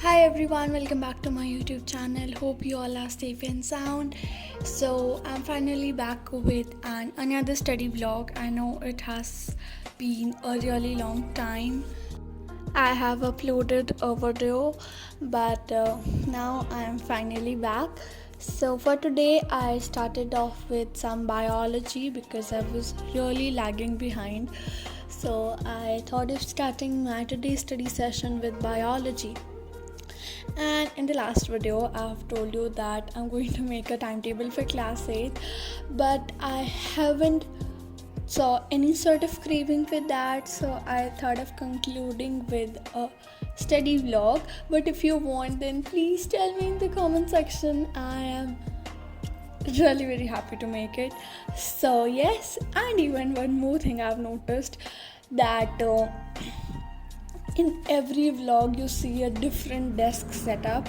Hi everyone, welcome back to my YouTube channel. Hope you all are safe and sound. So, I'm finally back with another study vlog. I know it has been a really long time. I have uploaded a video, but now I am finally back. So, for today, I started off with some biology because I was really lagging behind. So, I thought of starting my today's study session with biology. And in the last video, I've told you that I'm going to make a timetable for class 8, but I haven't saw any sort of craving for that, so I thought of concluding with a study vlog. But if you want, then please tell me in the comment section. I am really very happy to make it. So yes, and even one more thing I've noticed that in every vlog you see a different desk setup.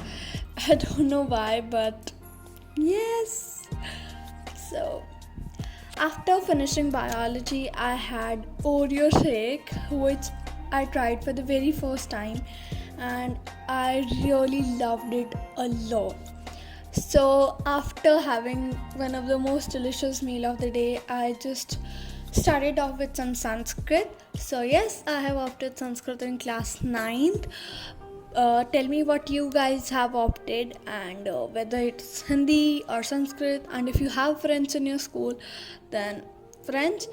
I don't know why, but yes. So after finishing biology, I had Oreo shake, which I tried for the very first time, and I really loved it a lot. So after having one of the most delicious meal of the day, I just started off with some Sanskrit. So yes, I have opted Sanskrit in class 9th. Tell me what you guys have opted, and whether it's Hindi or Sanskrit, and if you have French in your school, then French.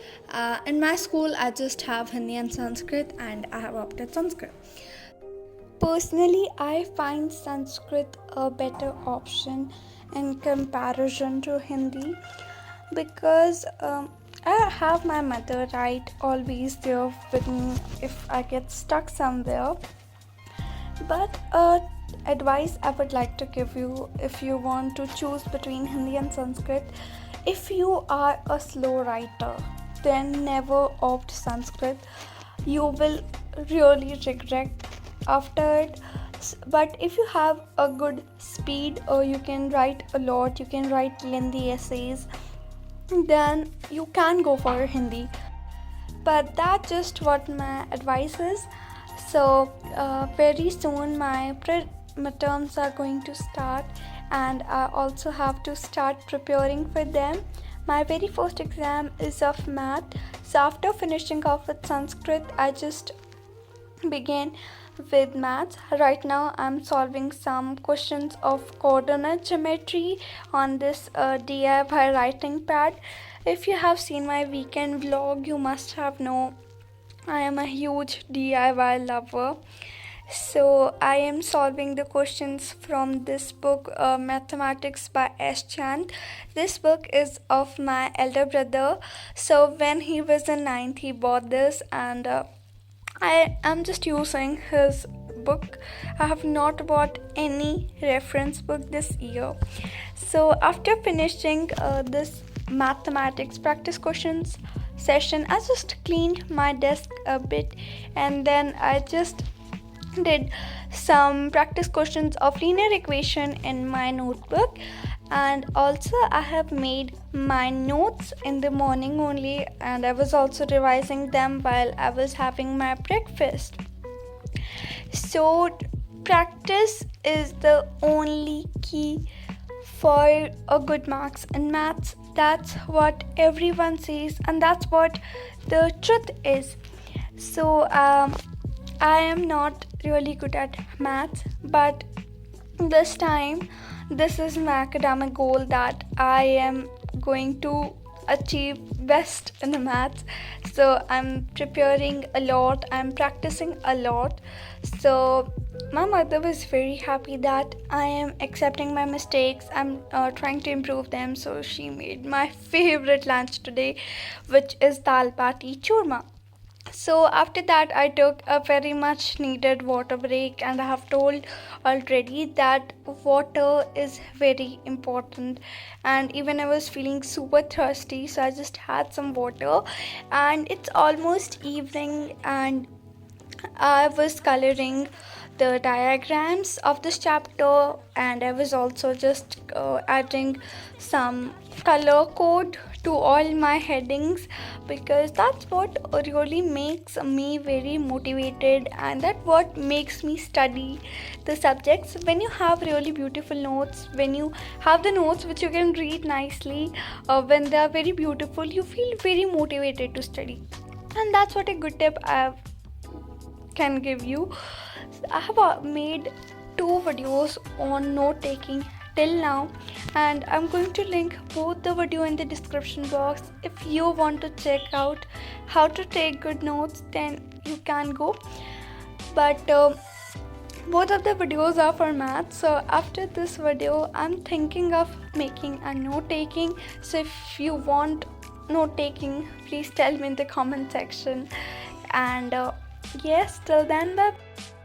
In my school, I just have Hindi and Sanskrit, and I have opted Sanskrit. Personally, I find Sanskrit a better option in comparison to Hindi because I have my mother right always there with me if I get stuck somewhere. But advice I would like to give you, if you want to choose between Hindi and Sanskrit, if you are a slow writer, then never opt Sanskrit. You will really regret after it. But if you have a good speed, or you can write a lot, you can write lengthy essays, then you can go for Hindi. But that's just what my advice is. So very soon my midterms are going to start, and I also have to start preparing for them. My very first exam is of math. So after finishing off with Sanskrit, I just began with maths. Right now I'm solving some questions of coordinate geometry on this DIY writing pad. If you have seen my weekend vlog, you must have known I am a huge DIY lover. So I am solving the questions from this book, Mathematics by S. Chand. This book is of my elder brother. So when he was in 9th, he bought this, and I am just using his book. I have not bought any reference book this year. So after finishing this mathematics practice questions session, I just cleaned my desk a bit, and then I just did some practice questions of linear equation in my notebook. And also I have made my notes in the morning only, and I was also revising them while I was having my breakfast. So practice is the only key for a good marks in maths. That's what everyone says, and that's what the truth is. So I am not really good at maths, but this time this is my academic goal, that I am going to achieve best in the maths. So I'm preparing a lot, I'm practicing a lot. So my mother was very happy that I am accepting my mistakes, I'm trying to improve them. So she made my favorite lunch today, which is dal bati churma. So after that I took a very much needed water break, and I have told already that water is very important, and even I was feeling super thirsty, so I just had some water. And it's almost evening, and I was coloring the diagrams of this chapter, and I was also just adding some color code to all my headings, because that's what really makes me very motivated, and that what makes me study the subjects. When you have really beautiful notes, when you have the notes which you can read nicely, when they are very beautiful, you feel very motivated to study. And that's what a good tip I can give you. I have made 2 videos on note taking till now, and I'm going to link both the video in the description box. If you want to check out how to take good notes, then you can go. But both of the videos are for math, so after this video I'm thinking of making a note taking. So if you want note taking, please tell me in the comment section. And yes, till then, bye.